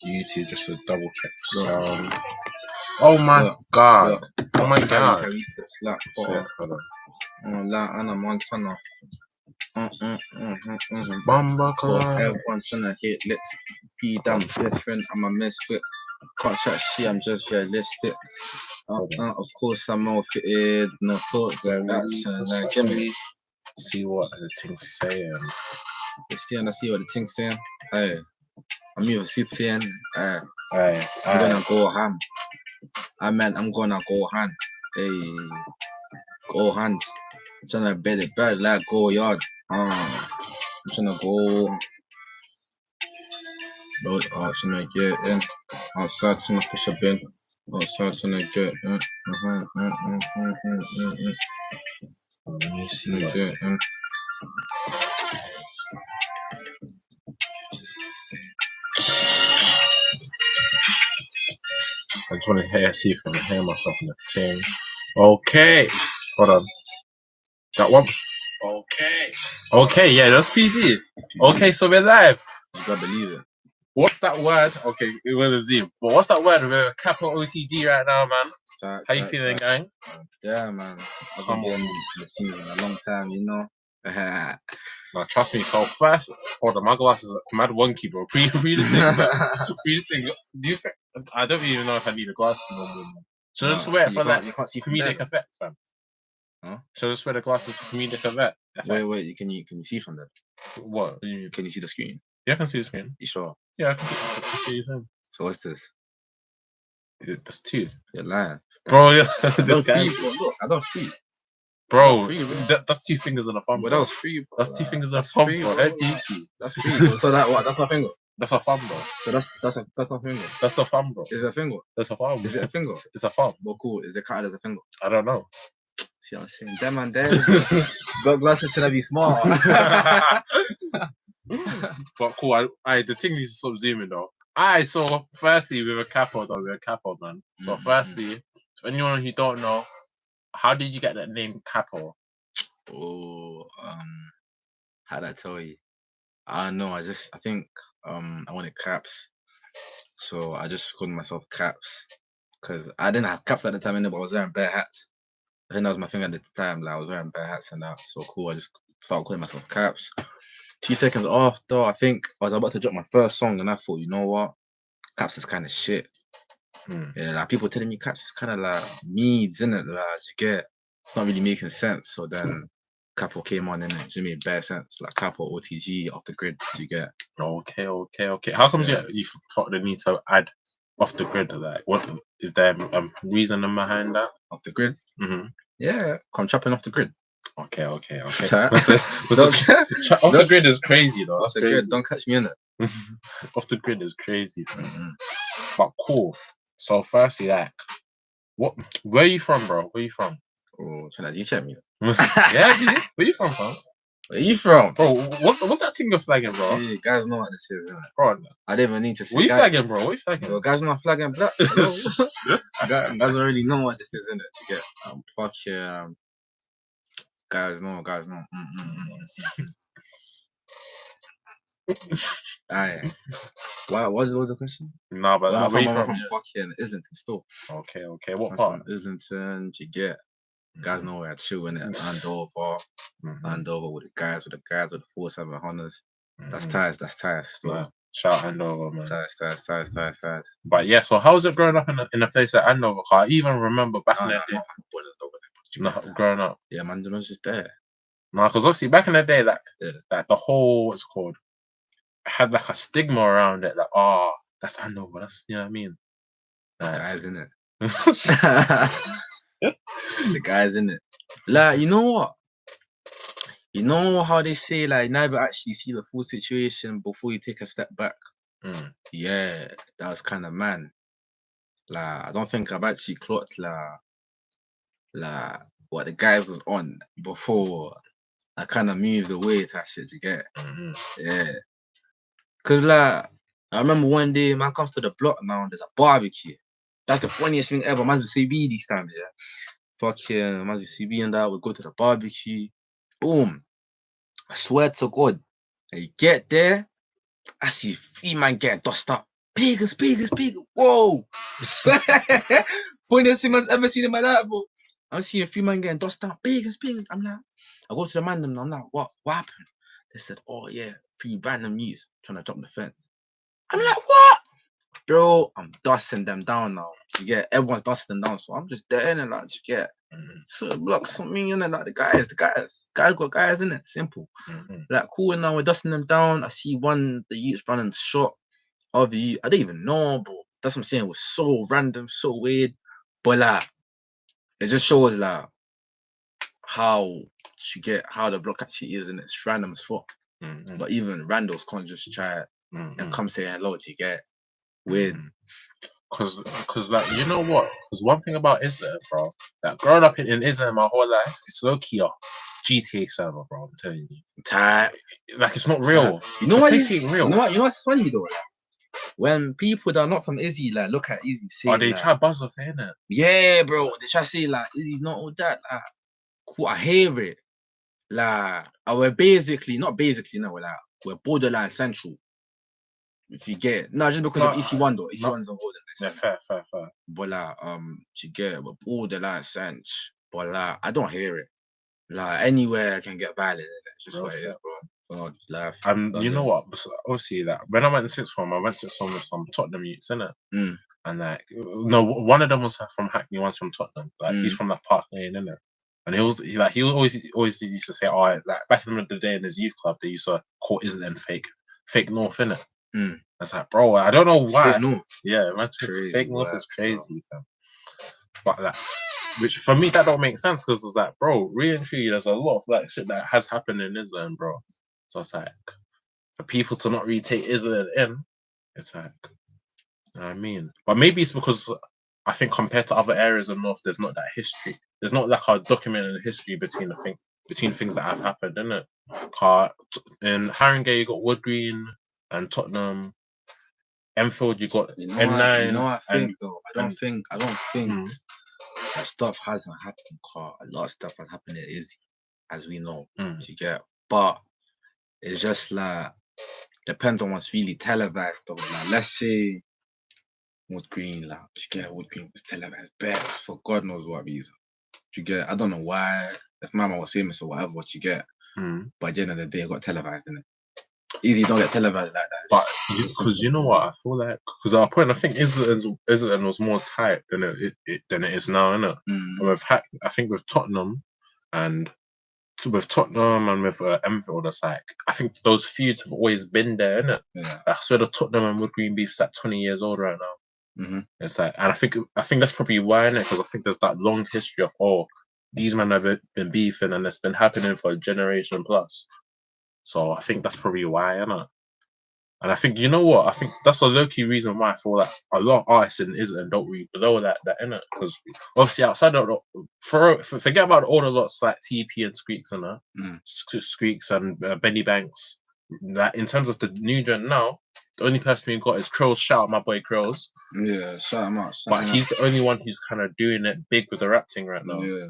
YouTube just to double check sound. Oh my god! Oh my god! I used to slap. Shit, hold on. Anna Montana. Bumba Everyone trying to hit lips. P damn different. I'm a misfit. Can't chat shit. I'm just realistic. Of course I'm all fitted. No talk, just action. Like Jimmy. See what the thing's saying. I see what the thing's saying. Hey, I'm even super saying. Hey, I'm gonna go ham. I'm gonna go hand. Hey, go hands. I'm trying to bet it bad like go yard. I'm trying to go. Bro, trying to get in. Outside trying to push a bin. Outside trying to get in. Let me see. Get in. I just want to see if I can hear myself in the thing. Okay. Hold on. That one? Okay, yeah, that's PG. Okay, so we're live. You gotta believe it. What's that word? Okay, it was a Zoom. But what's that word? We're CappoOTG right now, man. How you feeling, gang? Yeah, man. I've been on the scene a long time, you know. No, trust me. So first, hold on, my glasses are mad wonky, bro. Read the thing. Do you think? I don't even know if I need a glasses no more, man. Should I just wear it for like comedic effect, fam? Huh? Should I just wear the glasses for comedic effect? Wait. Can you see from there? What? Can you see the screen? Yeah, I can see the screen. You sure? Yeah, I can see the So what's this? That's two. You're lying, bro. Yeah, this guy. Look, I don't free. Bro, that's two fingers on a thumb. But that was free, bro. That's two fingers on a thumb, bro. That's free. So that what? That's my finger. That's a thumb, bro. So that's my finger. That's a thumb, bro. Is it a finger? That's a thumb. Is it a finger? It's a thumb. Well, cool. Is it counted as a finger? I don't know. See what I'm saying? Them and them. Got glasses, should I be smart? But cool. The thing needs to stop zooming though. So firstly, we're a capo, man. So firstly, for anyone who don't know, how did you get that name Capo? Oh, how'd I tell you? I don't know. I think I wanted caps, so I just called myself Caps because I didn't have caps at the time, but I was wearing bare hats. I think that was my thing at the time. Like I was wearing bare hats and that. So cool. I just started calling myself Caps. 2 seconds after, I think I was about to drop my first song, and I thought, you know what, Caps is kind of shit. Yeah, like people telling me Caps is kind of like meads, innit? Like you get, it's not really making sense. So then Capo came on, and it made bare sense. Like CappoOTG, off the grid. You get. Okay. How come you felt the need to add off the grid? Like, what is there a reason behind that? Off the grid. Yeah, I'm chopping off the grid. Okay. Off the grid is crazy though. Off the grid, don't catch me in it. Off the grid is crazy, but cool. So firstly, like, where are you from, bro? Where are you from? Oh, you check me. Yeah, where you from, fam? Where you from, bro? What's that thing you're flagging, bro? Yeah, guys know what this is, innit? Bro. I didn't even need to say. What you flagging, bro? What you flagging? Well, guys not flagging black. Guys already know what this is, innit? You get. Fuck yeah. Guys know. Alright. What was the question? No, but where you from? Fucking Islington still. Okay. What part? Islington, you get. Guys know where I chill in it. Andover with the guys with the 47 Hunters. That's ties. So. Shout Andover, man. Ties. But yeah, so how was it growing up in a place like Andover? I even remember back in the day. Growing up. Yeah, man, was just there. No, because obviously back in the day, like the whole what's it called had like a stigma around it, like that's Andover, that's, you know what I mean. Guys in it. The guys in it. Like, you know what? You know how they say, like, never actually see the full situation before you take a step back. Yeah, that was kind of man. Like, I don't think I've actually clocked like what the guys was on before I kind of moved away to that shit. You get? Yeah. Cause like I remember one day, man comes to the block now. There's a barbecue. That's the funniest thing ever. Man's with CB these times, yeah. Fucking man's with CB and that. We go to the barbecue. Boom. I swear to God, I get there. I see 3 man getting dust up. Biggest. Whoa. Funniest thing I've ever seen in my life, bro. I'm seeing a few men getting dust out. Biggest. I'm like, I go to the man and I'm like, what happened? They said, oh yeah, 3 random youths trying to jump the fence. I'm like, what? Bro, I'm dusting them down now. You get everyone's dusting them down, so I'm just there and like, you get 30 blocks from me and then like the guys got guys in it. Simple. Like cool, and now we're dusting them down. I see the youths running the shot. Other you, I didn't even know, bro. That's what I'm saying. It was so random, so weird, but like it just shows like how the block actually is, and it's random as fuck. But even randos can't just try it and come say hello to get weird. Cause like you know what? Cause one thing about Israel, bro, that growing up in Israel my whole life, it's low key a GTA server, bro. I'm telling you, like it's not real. You know what? Ain't real. You know what's funny though? Like, when people that are not from Izzy like look at Izzy, say, they like, try to buzz off it, innit? Yeah, bro. They try to say like Izzy's not all that. Like, cool, I hear it. Like, we're basically we're borderline central. If you get no, just because of EC1 though. EC1's on border. Yeah, fair. But like, you get we're borderline central. But like, I don't hear it. Like anywhere I can get violent. It's just what it is, bro. Oh, life. And you know what? Obviously, that when I went to sixth form, with some Tottenham youths, innit? And like, no, one of them was from Hackney, one's from Tottenham. Like, he's from that Park Lane, innit? And he always used to say, oh, like back in the day in his youth club, they used to call Islington fake North, innit? It's like, bro, I don't know why. Fake North. Yeah, man, fake North is crazy, fam. But like, which for me that don't make sense because it's like, bro, really and truly, there's a lot of like shit that has happened in Islington, bro. So it's like, for people to not really take Islington in, it's like, you know what I mean? But maybe it's because I think compared to other areas of North, there's not that history. There's not like a documented history between things that have happened, innit? In Haringey, you got Wood Green and Tottenham. Enfield, you got N9. You know what I think though? I don't think that stuff hasn't happened. A lot of stuff has happened at Izzy, as we know. You get, but it's just like depends on what's really televised though. Like let's say Wood Green, like you get Wood Green was televised best for God knows what reason. You get, I don't know why. If Mama was famous or whatever, what you get. But at the end of the day, it got televised, innit? Easy don't get televised like that. But because you know what, I feel like because our point, I think Islington was more tight than it is now, innit? And I think with Tottenham and with Enfield, it's like I think those feuds have always been there, innit? Yeah. I swear the Tottenham and Wood Green beef's like 20 years old right now. It's like, and I think that's probably why, innit? Because I think there's that long history of these men have been beefing and it's been happening for a generation plus. So I think that's probably why, innit? And I think, you know what? I think that's a low-key reason why I feel like a lot of artists in Islington don't really blow that innit? Because obviously outside of forget about all the lots like TP and Squeaks and Squeaks and Benny Banks. That in terms of the new gen now, the only person we got is Crows. Shout out my boy Crows. Yeah, shout him out. But he's the only one who's kind of doing it big with the rap thing right now. Yeah.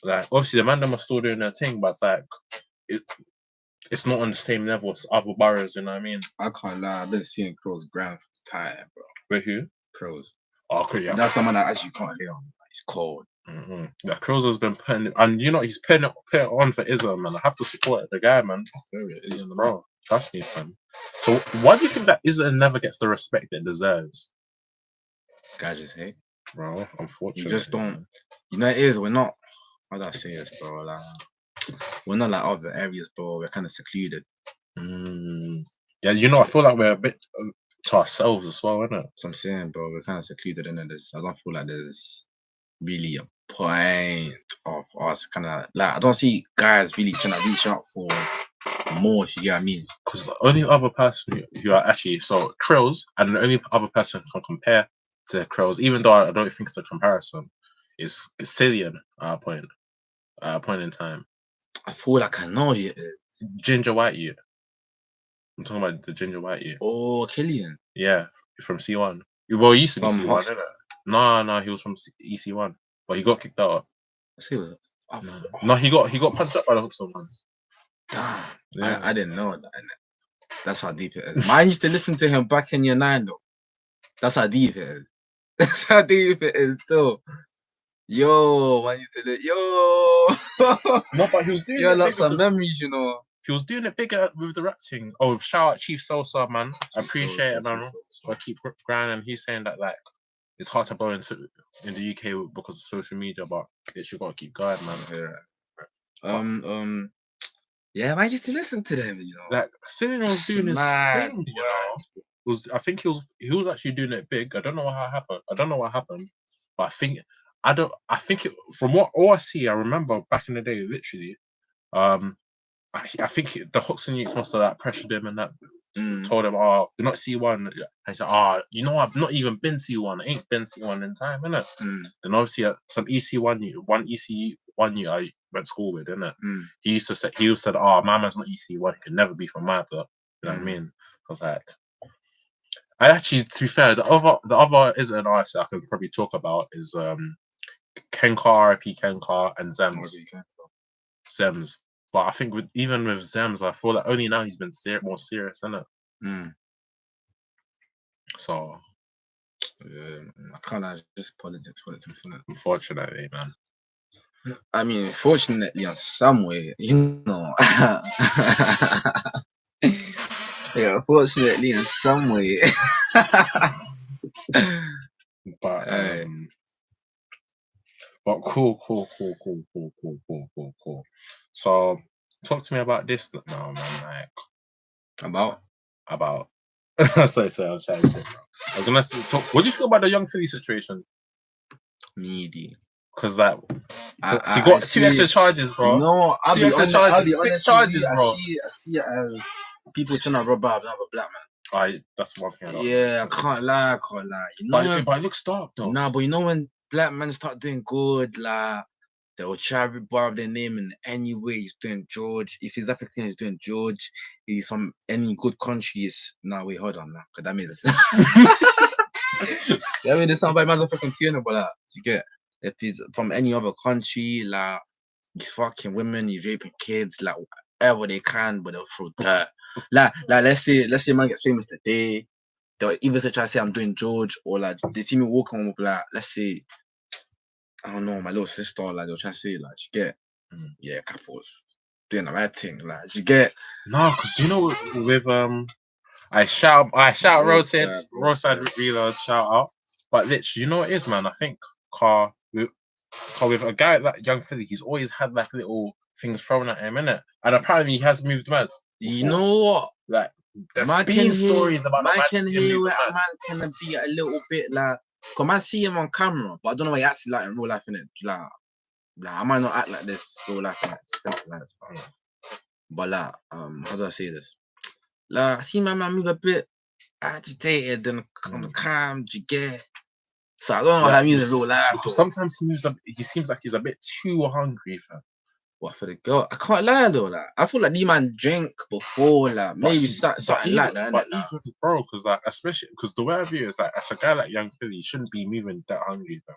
Like obviously the man them are still doing their thing, but it's like it's not on the same level as other boroughs, you know what I mean? I can't lie, I've been seeing Crows grind for time, bro. With who? Crows. Oh, okay, yeah. That's someone that actually can't hear on. He's cold. Yeah, Crows has been putting, and you know he's putting it on for Islam, man. I have to support the guy, man. Bro, trust me, man. So why do you think that Islam never gets the respect it deserves? Guys just hate, bro. Unfortunately, you just don't. You know, it is. We're not. How do I say this, bro? Like, we're not like other areas, bro. We're kind of secluded. Yeah, you know, I feel like we're a bit to ourselves as well, isn't it? That's what I'm saying, bro. We're kind of secluded in it. I don't feel like there's really a point of us kind of like. I don't see guys really trying to reach out for more, if you get what I mean. Because the only other person who are actually Krills, and the only other person who can compare to Krills, even though I don't think it's a comparison, is Cillian at a point in time. I feel like I know you. Ginger White you. I'm talking about the Ginger White you. Oh, Killian. Yeah, from C1. Well, he used to be C1, isn't it? No, he was from EC1, but he got kicked out. No, he got punched up by the Hookstone once. Damn, yeah. I didn't know that. That's how deep it is. I used to listen to him back in year 9 though. That's how deep it is. That's how deep it is still. Yo, man used to do yo. No, but he was doing Yo, it lots big. of memories, you know. He was doing it bigger with the rap thing. Oh, shout out Chief Sosa, man. I appreciate it, man. I keep grinding. He's saying that like it's hard to blow in the UK because of social media, but it's you gotta keep going, man. Yeah. Yeah, man, I used to listen to them, you know. Like Cyril was doing his thing, you know. I think he was actually doing it big. I don't know how it happened. I don't know what happened, but I think from what all I see, I remember back in the day, literally. I think the Hawks and Utes must have like pressured him and that told him, "Oh, you're not C1." And he said, "Oh, you know, I've not even been C1. I ain't been C1 in time, innit?" Then obviously some EC1, one EC1 you I went to school with, innit? He said, "Oh, my man's not EC1. He can never be from my block." You know what I mean? I was like, I actually, to be fair, the other isn't an artist I can probably talk about is Kenka, RIP Kenka, and Zems. But I think even with Zems, I feel that only now he's been more serious, isn't it? So yeah, I can't just politics, isn't it? Unfortunately, man. I mean, fortunately, in some way, you know. Yeah, fortunately, in some way. But cool. So talk to me about this now, man. Like about sorry, I was trying to say, bro. I was gonna talk. What do you feel about the young Philly situation? Needy. Because like he got two extra charges, bro. No, two extra charges, 6 charges, bro. I see it as people trying to rob out another black man. That's one thing. I can't lie. You know, but it looks dark though. Nah, but you know when black men start doing good, like they will try to rebarb their name in any way. He's doing George. If he's African, he's doing George. He's from any good countries. Nah, wait, hold on, cause that made it. That made it sound like motherfucking tuna, but like, you get if he's from any other country, like he's fucking women, he's raping kids, like whatever they can, but they'll throw dirt. like let's say man gets famous today. They'll either try to say I'm doing George, or like they see me walking with like, let's say, I don't know, my little sister, like they'll try to say like, you get, yeah, Cappo's doing the right thing, like you get. No, because you know with I shout Roadside Reload, shout out. But literally, you know what it is, man? I think Car with a guy like Young Philly, he's always had like little things thrown at him, innit? And apparently he has moved mad. You know what? Like there's been stories about man can hear where a man can be a little bit like, cause man see him on camera, but I don't know what he acts like in real life, innit? Like I might not act like this real life, but like how do I say this? Like I see my man move a bit agitated and calm, you get. So I don't know how he moves in real life. Sometimes he seems like he's a bit too hungry, fam. What for the girl? I can't lie though. Like I feel like these man drink before, like maybe something like that. But even bro, because like especially because the way I view it is like as a guy like Young Philly, shouldn't be moving that hungry, fam.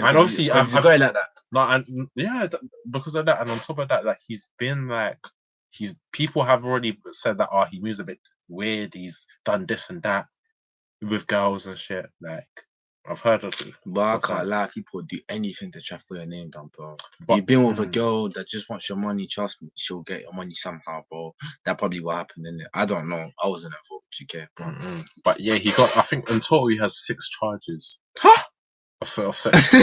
And obviously, I've got like that. No, and yeah, because of that, and on top of that, like he's been like people have already said that he moves a bit weird. He's done this and that with girls and shit. Like I've heard of it. But I can't lie, people do anything to try for your name down, bro. But you've been with a girl that just wants your money, trust me, she'll get your money somehow, bro. That probably what happened in it. I don't know. I wasn't involved, you get, bro. But yeah, he got, I think in total he has 6 charges. Huh? Of sex.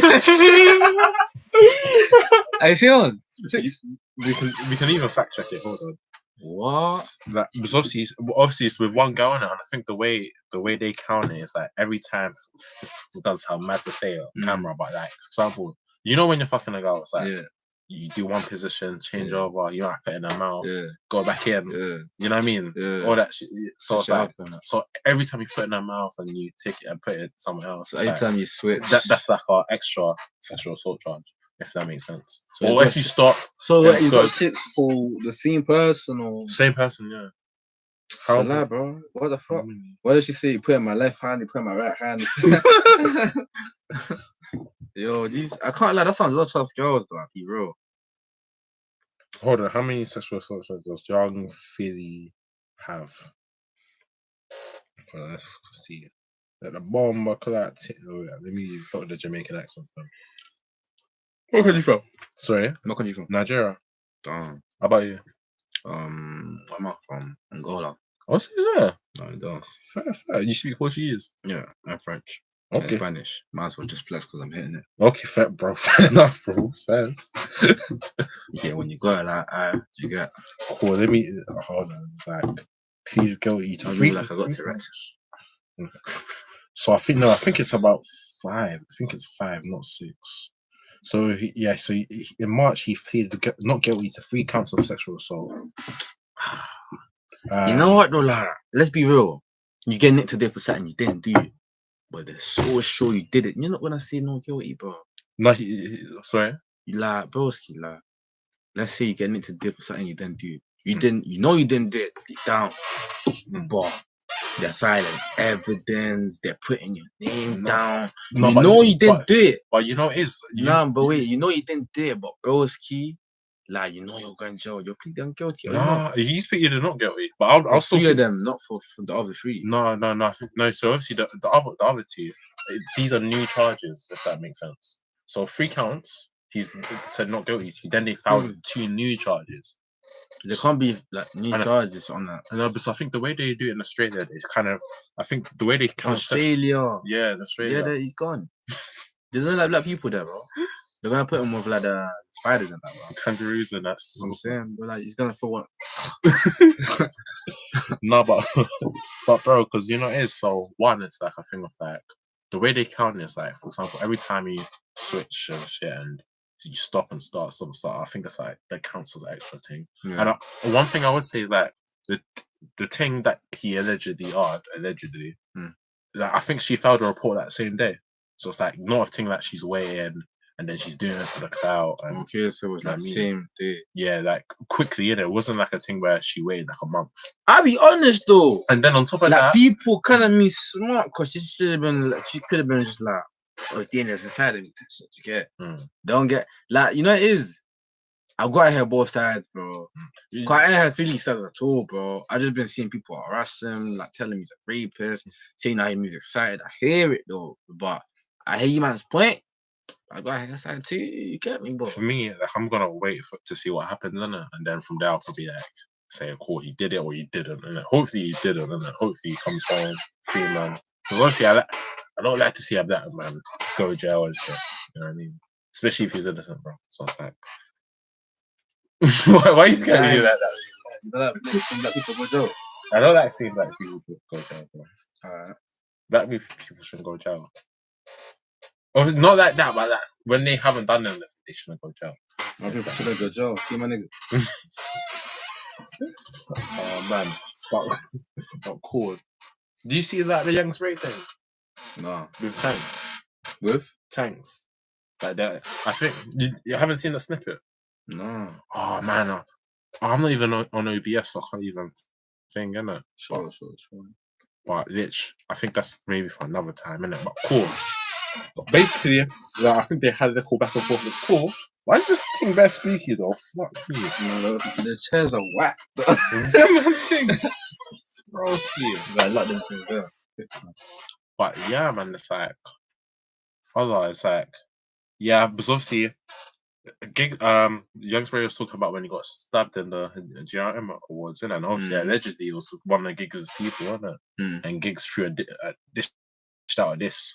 I see on 6. We can even fact check it. Hold on. What? That was obviously it's with one girl in it, and I think the way they count it is like every time. This does sound mad to say on camera, but like for example, you know when you're fucking a girl, it's like you do one position, change over, you might put it in her mouth, go back in. You know what I mean? All that shit. So it's like so every time you put it in her mouth and you take it and put it somewhere else. So every time you switch, that's like our extra sexual assault charge. If that makes sense. So or if you stop. So what, you got 6 for the same person or? Same person, yeah. So lie, bro. What the fuck? Why did she say you put it in my left hand, you put it in my right hand? Yo, I can't lie, that sounds a lot of girls though, be real. Hold on, how many sexual assault charges does Young Philly have? Well, let's see. At the bomb clock. Let me start with the Jamaican accent. Where are you from? Sorry, Where country you from? Nigeria. How about you? where am I from? Angola. What's that? No, it does. Fair. You speak Portuguese? Yeah, and French. Okay. And Spanish. Might as well just flex because I'm hitting it. Okay, fair, bro. Fair enough, bro. Fair. Yeah, when you got it, like, you get. Cool. Let me hold on. It's like plead guilty to I free. mean, like I got Tourette's. So I think it's about 5. I think it's 5, not 6. So in March he pleaded not guilty to 3 counts of sexual assault. You know what though, like, let's be real. You get nicked today for something you didn't do, but they're so sure you did it. You're not gonna say no guilty, bro. No, sorry. You like, broski, like, let's say you get nicked today for something you didn't do. You didn't, you know you didn't do it deep down, but they're filing evidence. They're putting your name down. No, you know you didn't do it. But you know it is. Wait, you know you didn't do it, but broski, like, you know you're going to jail. You're pleading guilty. Nah, he's pleaded not guilty. But I'll still 3 of them, not for the other 3. No. I think no. So obviously the other 2, these are new charges. If that makes sense. So 3 counts. He's said not guilty. Then they found 2 new charges. There can't be like new charges on that. No, but so I think the way they do it in Australia is kind of. I think the way they count Australia. Yeah, in Australia. Yeah, he's gone. There's no like black people there, bro. They're gonna put him with like the spiders and that, bro. Kangaroos and that. That's what I'm saying. But like, he's gonna feel one. No, but bro, because you know it is. So one, it's like a thing of like the way they count is like, for example, every time you switch and shit and you stop and start, I think it's like that counts as an extra thing. Yeah. And one thing I would say is like the thing that he allegedly, like, I think she failed to report that same day. So it's like not a thing that she's weighing and then she's doing it for the clout. Okay, so it was like same day. Yeah, like quickly, it wasn't like a thing where she waited like a month. I'll be honest though. And then on top of like, that, people kind of me smart because she could have been just like, I was doing this inside of me. Shit, you get? Don't get like, you know it is. I've got to hear both sides, bro. Quite I ain't had Philly sides at all, bro. I just been seeing people harass him, like telling me he's a rapist, saying how he moves excited. I hear it though, but I hear you man's point. I got to hear that side too. You get me, bro. For me, like, I'm gonna wait to see what happens, innit? And then from there, I'll probably like say, cool, he did it or he didn't, and hopefully he didn't, and hopefully he comes home free, man. Because obviously, I don't like to see a black man go to jail and shit. You know what I mean? Especially if he's innocent, bro. So it's like, why are you going to do that? You don't like seeing black people go jail? I don't like seeing black people go to jail, bro. Black people shouldn't go to jail. Or not like that, but like when they haven't done anything, they shouldn't go to jail. My people shouldn't go to jail. See my nigga. Oh man, but cool. Do you see that the young spray thing? No. With tanks. With tanks. Like that. I think you haven't seen the snippet. No. Oh man, I'm not even on OBS, so I can't even think, innit? Sure. But I think that's maybe for another time, innit? But cool. But basically, I think they had a little back and forth with cool. Why is this thing bare squeaky though? Fuck me. No, the chairs are whack. Broski. I like them things there. But yeah, man, it's like, yeah, because obviously, Young Spray was talking about when he got stabbed in the GRM Awards, and obviously, allegedly, it was one of Giggs' people, wasn't it? And Giggs threw a dish out of this,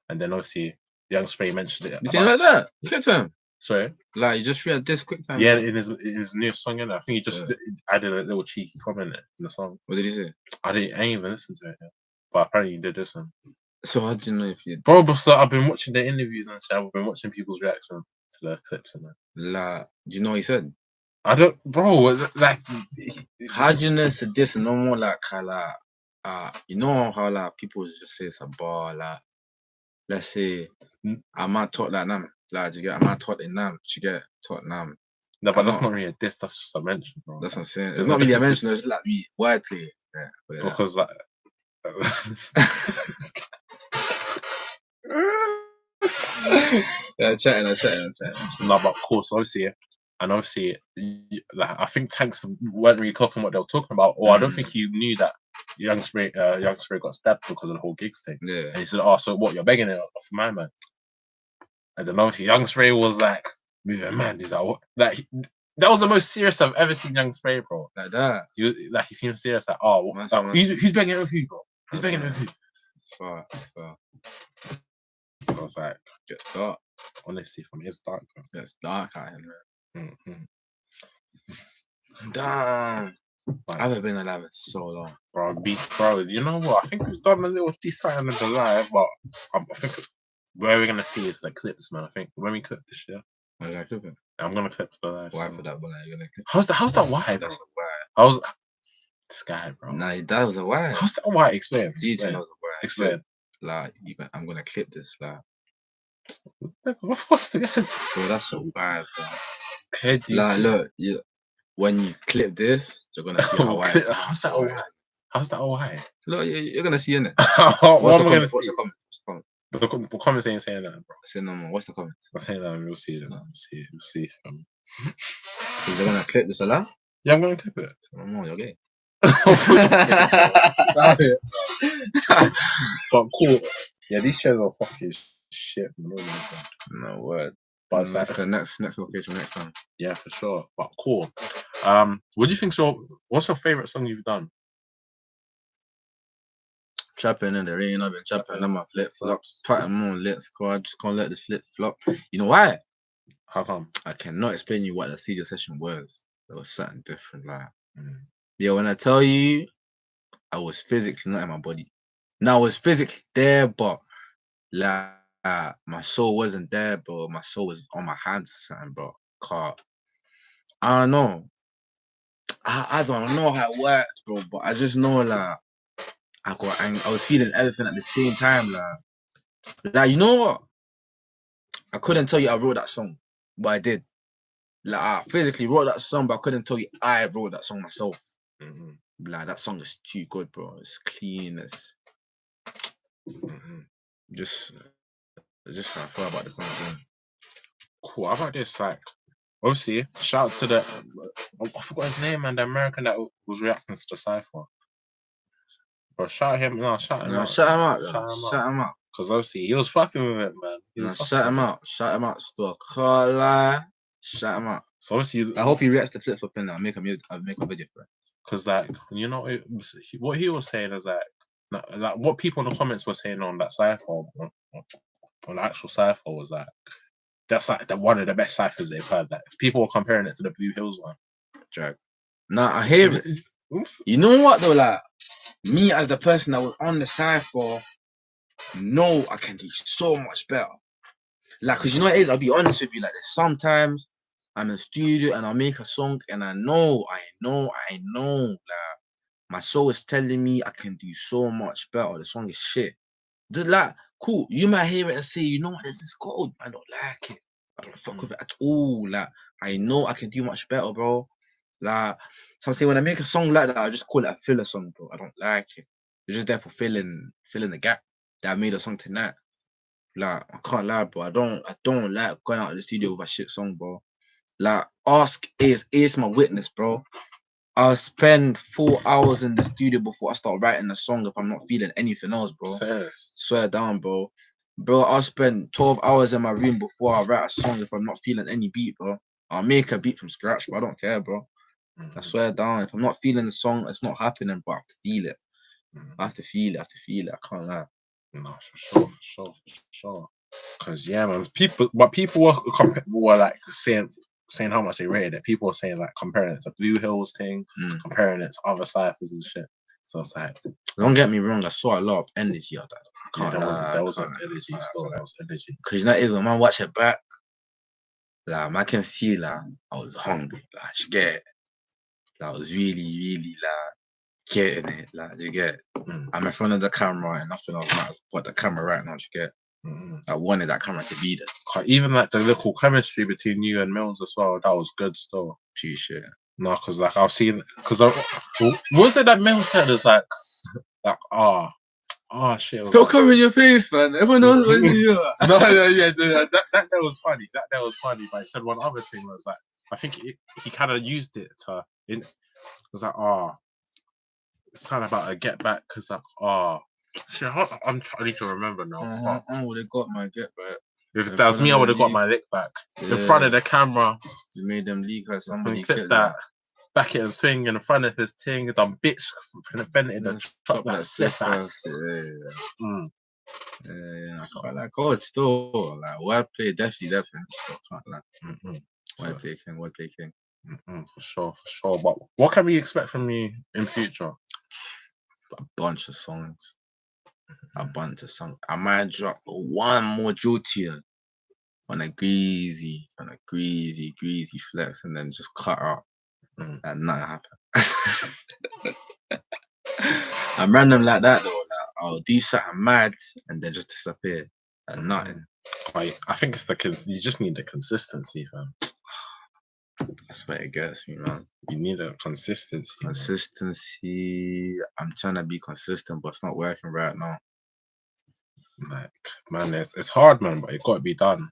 and then obviously, Young Spray mentioned it. You see like that? Quick time. Sorry? Like, you just threw a diss quick time. Yeah, in his new song, innit? I think he just added a little cheeky comment in the song. What did he say? I ain't even listened to it yet, but apparently he did listen. So how do you know if you... Bro, so I've been watching the interviews and stuff. I've been watching people's reaction to the clips and that. Like, do you know what he said? I don't, bro. Like, how do you know it's a diss and no more like how you know how like people just say it's a bar, like, let's say I might talk like Nam, like, you get, I might talk in Nam, you get talk Nam. No, but that's not really a diss. That's just a mention, bro. That's what I'm saying. It's not really a mention. It's just like wordplay. Yeah, because like. Chatting. No, but of course, obviously, like, I think Tanks weren't really clocking what they were talking about, or I don't think he knew that Young Spray got stabbed because of the whole gigs thing. Yeah. And he said, "Oh, so what? You're begging it off my man?" And then obviously Young Spray was like moving man. He's like, what? That was the most serious I've ever seen Young Spray, bro. Like that. He seemed serious. Like, oh, who's begging over who, bro? Who's begging over who? Fuck. So I was like, gets dark. Honestly, for me, it's dark, bro. It's dark out here, man. Mm-hmm. Damn. I haven't been alive in so long. Bro, you know what? I think we've done a little decent in the live, but I think where we're going to see is the clips, man. I think when we clip this, yeah. Are you going to clip it? I'm going to clip the live. Why for that, but you're going to clip How's that why, bro? That's a why. This guy, bro. Nah, that was a why. How's that why? Explain. That was a why. Explain. Like, I'm going to clip this, like. What's the guy? Bro, that's a why, bro. Like, look, when you clip this, you're gonna see how wide. How's that all wide? How's that all wide? Look, you're gonna see in it. What's the comment? The comments ain't saying that, bro. Say no more. What's the comment? I'm saying that. We'll see. We'll see. Is they gonna clip this a lot? Yeah, I'm gonna clip it. No, you're gay. But cool. Yeah, these chairs are fucking shit. No word. But it's like the next location next time. Yeah, for sure. But cool. What do you think? So, what's your favorite song you've done? Trapping in the rain. I've been trapping on my flip flops. Patting more lips. I just can't let this flip flop. You know why? How come? I cannot explain you what the studio session was. It was something different. Like, yeah, when I tell you, I was physically not in my body. Now I was physically there, but like. My soul wasn't there, bro. My soul was on my hands or something, bro. I don't know. I don't know how it worked, bro. But I just know, like, I was feeling everything at the same time, like, you know what? I couldn't tell you I wrote that song, but I did. Like, I physically wrote that song, but I couldn't tell you I wrote that song myself. Like, that song is too good, bro. It's clean. It's just how I feel about the song. Bro. Cool. How about this? Like, obviously, shout out to the I forgot his name, man. The American that was reacting to the cipher. Bro, shout him out. Shout him out. Because obviously he was fucking with it, man. Shout him out. Shout him out. Still, can't lie. Shout him out. So obviously, I hope he reacts to flip flop and I'll make a video for it. Because like, you know, what he was saying is like what people in the comments were saying on that cipher, on the actual cipher, was like that's like one of the best ciphers they've heard. That people were comparing it to the Blue Hills one. Drag. Nah, I hear it. You know what though? Like me as the person that was on the cipher, no, I can do so much better. Like, cause you know what it is. I'll be honest with you. Like, sometimes I'm in the studio and I'll make a song and I know. Like, my soul is telling me I can do so much better. The song is shit. Like, cool. You might hear it and say, you know what, this is gold. I don't like it. I don't fuck with it at all. Like, I know I can do much better, bro. Like, so I say when I make a song like that, I just call it a filler song, bro. I don't like it. It's just there for filling the gap that I made a song tonight. Like, I can't lie, bro. I don't like going out of the studio with a shit song, bro. Like, ask is my witness, bro. I'll spend 4 hours in the studio before I start writing a song if I'm not feeling anything else, bro. Serious. Swear down, bro. Bro, I'll spend 12 hours in my room before I write a song if I'm not feeling any beat, bro. I'll make a beat from scratch, but I don't care, bro. I swear down. If I'm not feeling the song, it's not happening, but I have to feel it. I have to feel it. I can't lie. No, for sure. Because yeah, man, people were like saying how much they rated it. People were saying like comparing it to Blue Hills thing, comparing it to other ciphers and shit. So it's like, don't get me wrong, I saw a lot of energy out there. There was an energy still. There was energy. Because you know it is when man watch it back, like I can see like I was hungry, like you get it. Like, I was really, really like getting it, like you get it. I'm in front of the camera and nothing else matters but the camera right now, you get it. I wanted that camera to be there. Even like the little chemistry between you and Mills as well, that was good still. True shit. No, because like I've seen, was it that Mills said it's like shit. Stop covering your face, man. Everyone knows what you are. That was funny. That was funny. But he said one other thing was like, I think he kind of used it to. It was like, something about a get back because like, shit, I need to remember now. Fuck. Oh, they got my get back. If that was me, I would have got my lick back in front of the camera. You made them leak as somebody clip that. Back it and swing in front of his thing. Done bitch prevented the chop that stiff ass. Yeah. Quite like coach still. Like wordplay, definitely. Still can't lie. Wordplay king. For sure. But what can we expect from you in future? A bunch of songs. I might drop one more drill tune on a greasy flex and then just cut out. And nothing happened. I'm random like that though. Like, I'll do something mad and then just disappear and nothing. I think it's you just need the consistency, fam. That's what it gets me, man. You need a consistency. I'm trying to be consistent, but it's not working right now. Like, man, it's hard, man, but it got to be done.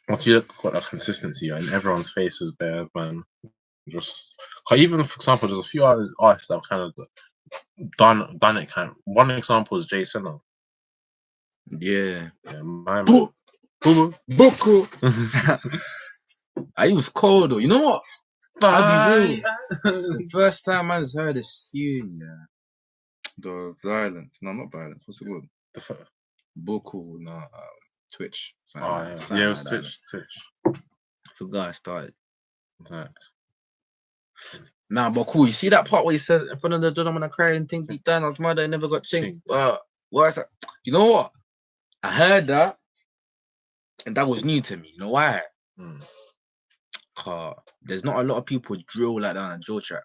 Once you got that consistency and everyone's face is bare, man. Just even for example, there's a few artists that have kind of done it. One example is Jay Sinner. Yeah, my man. Buku. I was cold though. You know what? I'll be real. The first time I just heard this tune, the violence. No, not violence. What's it called? Buku. No, Twitch. It was Twitch. I forgot I started. Nah, but cool. You see that part where he says in front of the judge, I'm gonna cry and things be done. Like mother never got chinged. What is that? You know what? I heard that, and that was new to me. You know why? Cause there's not a lot of people drill like that on a drill track.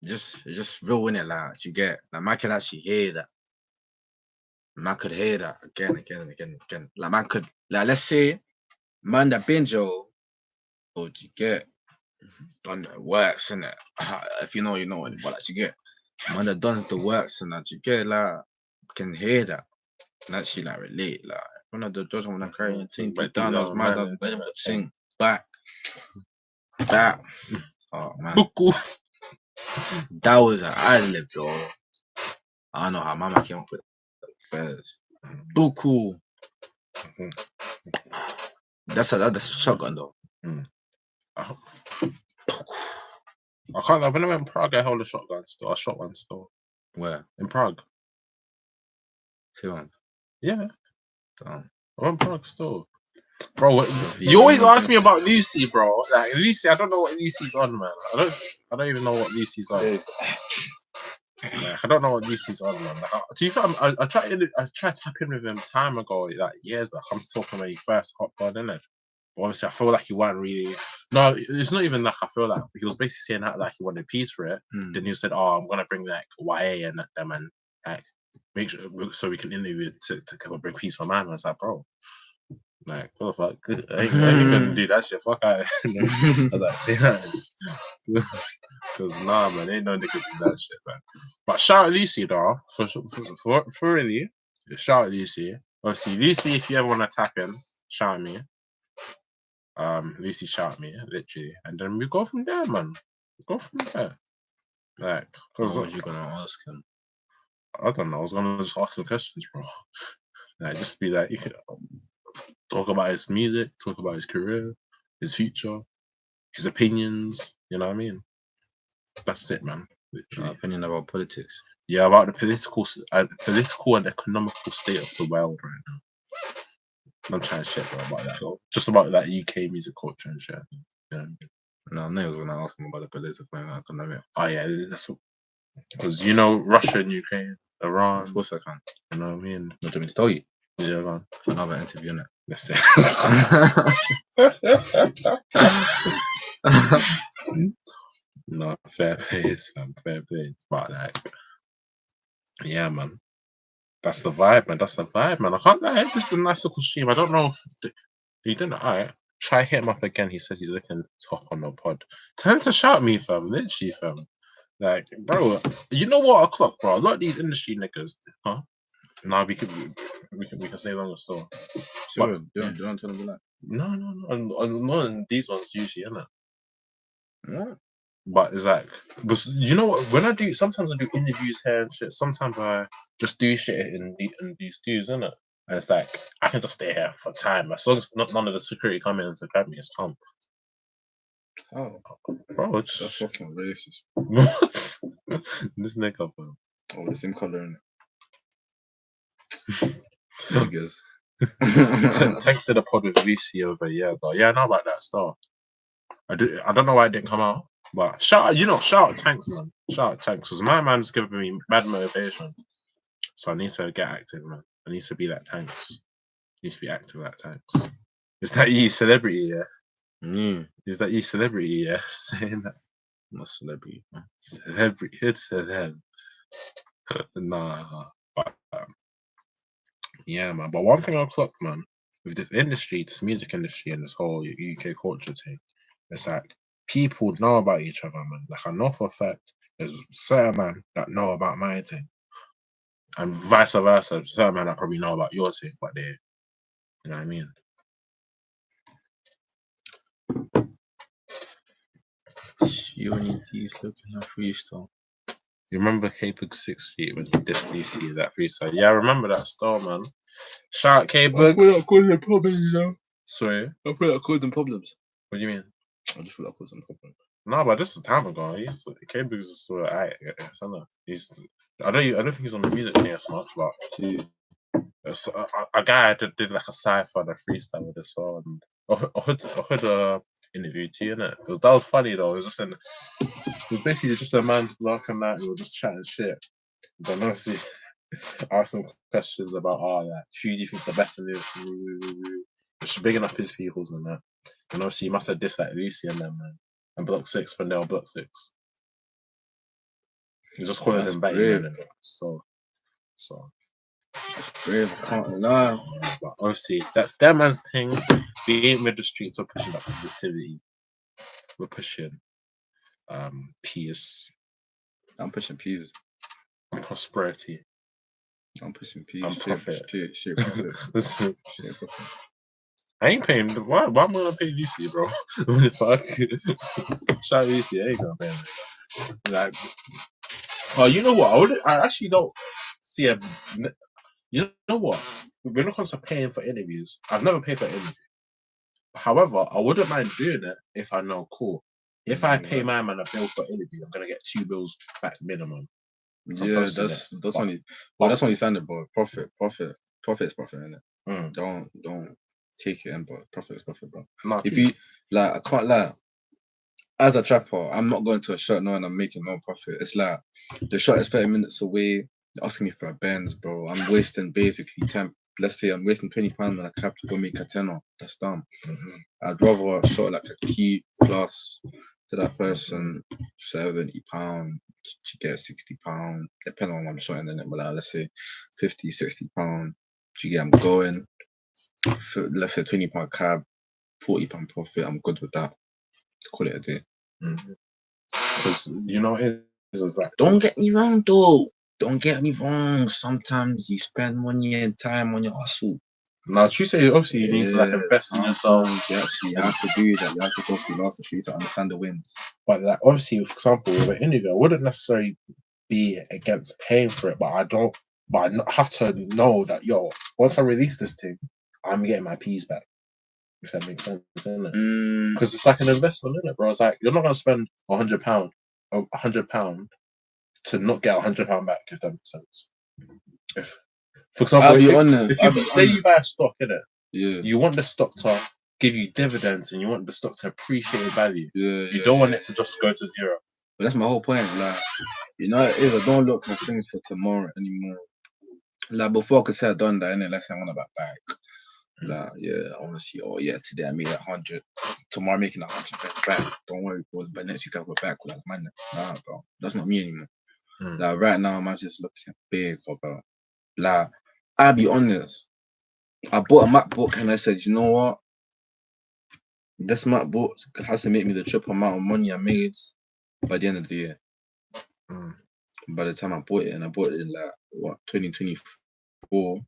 Just real in it, like you get. Like man can actually hear that. Man could hear that again. Like man could, like let's say, man that bingo, or you get done the works in it. If you know, you know it. But like you get, man that done the works and that you get, like can hear that and actually like relate. Like one of the judges when I carry and thing, but down I was mad on the sing back. That oh man. That was an ad-lib though. I don't know how mama came up with it first. Buku. That's a shotgun though. I can't. When I went in Prague, I held a shotgun store. I shot one store. Where? In Prague. See one? Yeah. Damn. I went Prague store. Bro, you always ask me about Lucy, bro. Like Lucy, I don't know what Lucy's on, man. I don't even know what Lucy's on. Like, I don't know what Lucy's on, man. Like, to be fair, I tried to tap in with him time ago, like years back. I'm talking when he first hopped on, innit? But obviously, I feel like he wasn't really. No, it's not even like I feel like he was basically saying that like he wanted peace for it. Then he said, "Oh, I'm gonna bring like YA and them and like make sure so we can interview to bring peace for man." I was like, bro. Like, what the fuck? I ain't gonna do that shit. Fuck out. I was like, say that. Because, nah, man, ain't no nigga do that shit, man. But shout out Lucy, though. For really. Shout out Lucy. Obviously, Lucy, if you ever want to tap in, shout at me. Lucy, shout at me, literally. And then we go from there, man. Go from there. Like, what was you gonna ask him? I don't know. I was gonna just ask some questions, bro. Like, just be like, you can talk about his music, talk about his career, his future, his opinions. You know what I mean? That's it, man. Literally. Opinion about politics. Yeah, about the political and economical state of the world right now. I'm trying to shit about that. So, just about that UK music culture and shit. Yeah. No, I was gonna ask him about the political and economic. Oh yeah, that's what. Because you know Russia and Ukraine, Iran. Of course I can. You know what I mean? Not to tell you. Yeah, man. For another interview, innit? That's it. No, fair plays, man. Fair plays. But like, yeah, man. That's the vibe, man. I can't lie. This is a nice little stream. I don't know. He didn't. Alright. Try hit him up again. He said he's looking to talk on the pod. Tell him to shout me, fam. Literally, fam. Like, bro, you know what? O'clock, bro. A lot of these industry niggas, huh? Nah, we can say longer still. Sure, don't tell them that. No. Not in these ones usually, innit? What? But it's like, but you know what? When I do, sometimes I do interviews here and shit. Sometimes I just do shit in these studios, innit? And it's like I can just stay here for time as long as none of the security come in to grab me. It's calm. Oh, Bro, that's fucking racist. What? This nigga, bro. Oh, the same color in it. Niggas. Texted a pod with Lucy over a year ago. Yeah, I know about that stuff. I don't know why it didn't come out. But shout out Tanks, man. Shout out Tanks. Because my man's giving me mad motivation. So I need to get active, man. I need to be like Tanks. I need to be active like Tanks. Is that you, celebrity, yeah? Is that you, celebrity, yeah? Saying that. I'm not celebrity, man. Celebrity, it's celeb. Nah. But, yeah, man. But one thing I'll clock, man, with this industry, this music industry and this whole UK culture thing, it's like people know about each other, man. Like I know for a fact there's certain men that know about my thing. And vice versa, certain men that probably know about your thing, but they, you know what I mean? You and your G's looking at freestyle. You remember K-Bug 6 Street when he dissed DC, that freestyle? Yeah, I remember that style, man. Shout out K-Bugs. I feel that causing problems, you know? Sorry? I feel that causing problems. What do you mean? I just feel that causing problems. No, but this is time ago. K-Bugs is sort of alright. I don't think he's on the music thing as much, but a guy did like a cypher and a freestyle with this one. I heard interview too, innit? That was funny though. It was basically just a man's block and that. We were just chatting shit. Then obviously asked some questions about like who do you think's the best in this? Just bigging up his peoples and that. And obviously he must have dissed like Lucy and them, man. And Block 6 when they were Block 6. He's just calling them back in and so that's brave, I can't lie. But obviously that's their man's thing. We ain't with the streets, we're pushing that positivity. We're pushing peace. I'm pushing peace. And prosperity. I'm pushing peace. And profit. Shit, profit. I ain't paying. Why am I gonna pay Lucy, bro? What the fuck? Shout out Lucy, I ain't gonna pay him. Like, oh, you know what? I actually don't see a. You know what? When it comes to paying for interviews, I've never paid for an interview. However, I wouldn't mind doing it if I know, cool. If I pay my man a bill for an interview, I'm gonna get 2 bills back minimum. Yeah, that's only standard, bro. Profit is profit, innit? Don't take it in, but profit is profit, bro. No, if you like, I can't lie. As a trapper, I'm not going to a shot knowing I'm making no profit. It's like the shot is 30 minutes away. They're asking me for a Benz, bro. I'm wasting basically 10. Let's say I'm wasting £20 on a cab to go make a tenner. That's dumb. I'd rather shot like a key plus to that person, £70 to get £60, depending on what I'm shooting in it, but like, let's say £50, £60 to get them going. For, let's say £20 cab, £40 profit. I'm good with that. To call it a day. Because you know it's like, don't get me wrong though. Don't get me wrong. Sometimes you spend money and time on your hustle. Now, true say, obviously, you need to like invest in yourself. You have to do that. You have to go through lots of things to understand the wins. But like, obviously, for example, with an interview, I wouldn't necessarily be against paying for it, but I have to know that once I release this thing, I'm getting my P's back. If that makes sense, isn't it? Because it's like an investment, isn't it, bro? It's like you're not gonna spend £100 to not get £100 back, if that makes sense. If, for example, say you buy a stock, innit? Yeah. You want the stock to give you dividends, and you want the stock to appreciate in value. You don't want it to just go to zero. But that's my whole point. Like, you know, it is. I don't look for things for tomorrow anymore. Like before, I could say I done that, innit? Let's say I want to buy back. Like, yeah, I want to see. Oh yeah, today I made 100. Tomorrow I'm making 100 back. Don't worry, bro. But next week I go back with like man. Nah, bro. That's not me anymore. Like right now, I'm just looking big, bro. Like, I'll be honest. I bought a MacBook and I said, you know what? This MacBook has to make me the triple amount of money I made by the end of the year. By the time I bought it, and I bought it in like 2024. I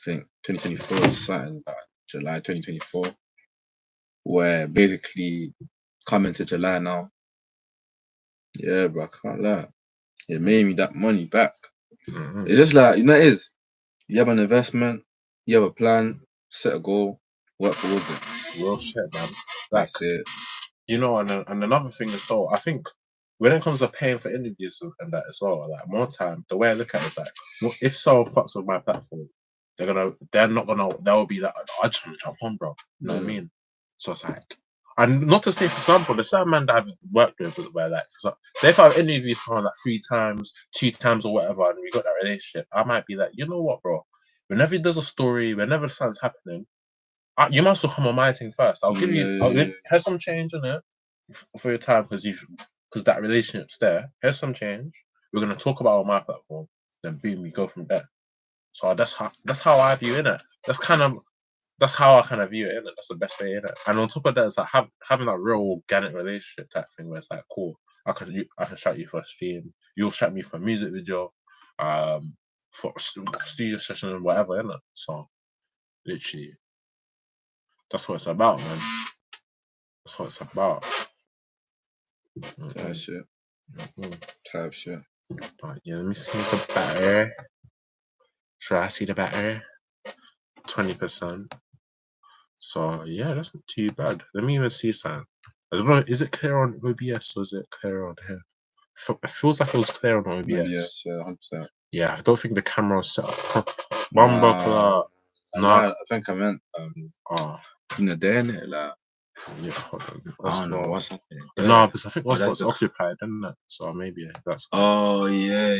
think 2024 is something like July 2024, where basically coming to July now, Yeah, bro, I can't lie. It made me that money back. Mm-hmm. It's just like, you know, it is. You have an investment, you have a plan, set a goal, work towards it. Real shit, man. Like, That's it. you know, and another thing as well, I think when it comes to paying for interviews and that as well, like more time, the way I look at it is like, if someone fucks with my platform, they'll be like, I just want to jump on, bro. You know what I mean? So it's like, and not to say, for example, there's certain man that I've worked with where like, say if I've interviewed someone like 3 times, 2 times or whatever, and we got that relationship, I might be like, you know what, bro? Whenever there's a story, whenever something's happening, you must well come on my thing first. I'll here's some change in it for your time because that relationship's there. Here's some change. We're gonna talk about it on my platform. Then boom, we go from there. So that's how I view it. That's how I kind of view it. That's the best way in it. And on top of that, it's like having that real organic relationship type thing where it's like, cool, I can shout you for a stream. You'll shout me for a music video, for a studio session and whatever, innit? So literally. That's what it's about, man. That's what it's about. Type shit. Type shit. But yeah, let me see the battery. Should I see the battery? 20%. So yeah, that's not too bad. Let me even see something. I don't know, is it clear on OBS or is it clear on here? It feels like it was clear on OBS. Yes, yeah, 100%. Yeah, I don't think the camera was set up. Bumbuckler. I think I meant in the day, innit? Like, yeah, hold on. I don't know what's happening. No, because I think Hotspot's occupied, isn't it? So maybe that's. Oh yeah.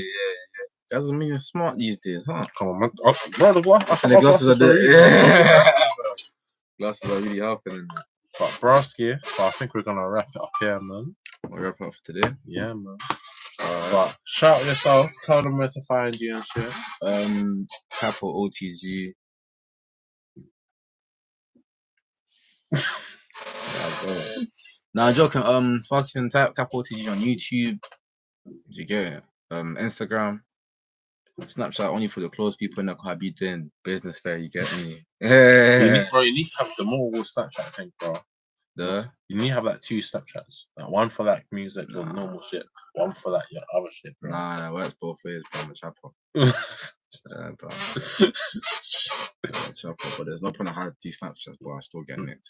Guys are moving smart these days, huh? Come on, man. Oh, bro, the glasses are there. Yeah. Glasses are really helping. But broski, so I think we're gonna wrap it up here, man. We'll wrap it up for today. Yeah, man. But shout yourself, tell them where to find you and shit. CappoOTG. Nah, joking. Fucking type CappoOTG on YouTube. You get it? Instagram, Snapchat only for the close people in the car. Be doing business there. You get me? Yeah. You need to have the more Snapchat thing, bro. You need to have like 2 Snapchats. Like one for like music and normal shit. One for like your other shit, bro. Nah, that works both ways, bro. I'm a chopper. Bro. Chopper, but there's no point in having 2 Snapchats, but I still get it.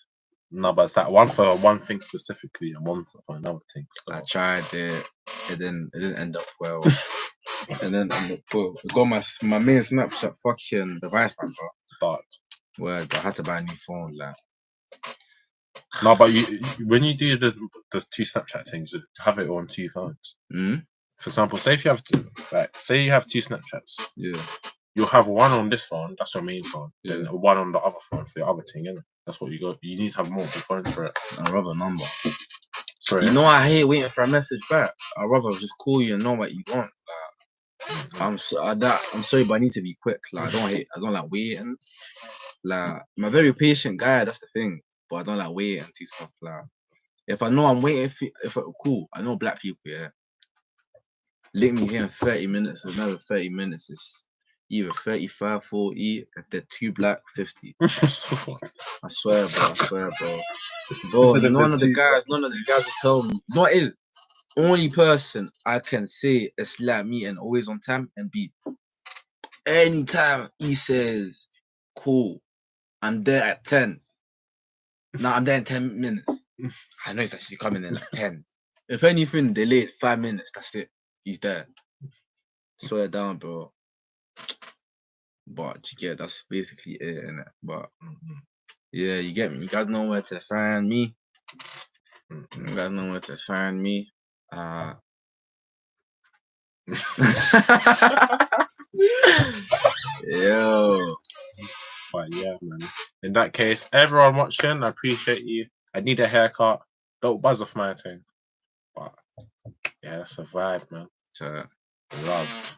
No, but it's that one for one thing specifically and one for another thing. So. I tried it. It didn't end up well. And then got my main Snapchat fucking device, bro. Dark. Word, but I had to buy a new phone, like. No, but when you do the 2 Snapchat things, you have it on 2 phones. For example, say if you have say you have 2 Snapchats. Yeah. You'll have one on this phone, that's your main phone. Yeah. Then one on the other phone for your other thing, innit? That's what you got. You need to have multiple phones for it. I'd rather number. Sorry. You know I hate waiting for a message back. I'd rather just call you and know what you want. Like, I'm sorry, but I need to be quick. Like I don't like waiting. Like I'm a very patient guy, that's the thing. But I don't like waiting too stuff. Like if I know I'm waiting cool, I know black people, yeah. Link me here in 30 minutes, another 30 minutes is either 35, 40, if they're too black, 50. I swear, bro. Bro, none of the guys will tell me. You know what it is? Only person I can say is like me and always on time and beat. Anytime he says, cool, I'm there at 10. Now I'm there in 10 minutes. I know he's actually coming in at 10. If anything, delayed 5 minutes, that's it. He's there. Swear down, bro. But yeah, that's basically it, innit? But yeah, you get me. You guys know where to find me. You guys know where to find me. Yo. But yeah, man. In that case, everyone watching, I appreciate you. I need a haircut. Don't buzz off my thing. But yeah, that's a vibe, man. Love.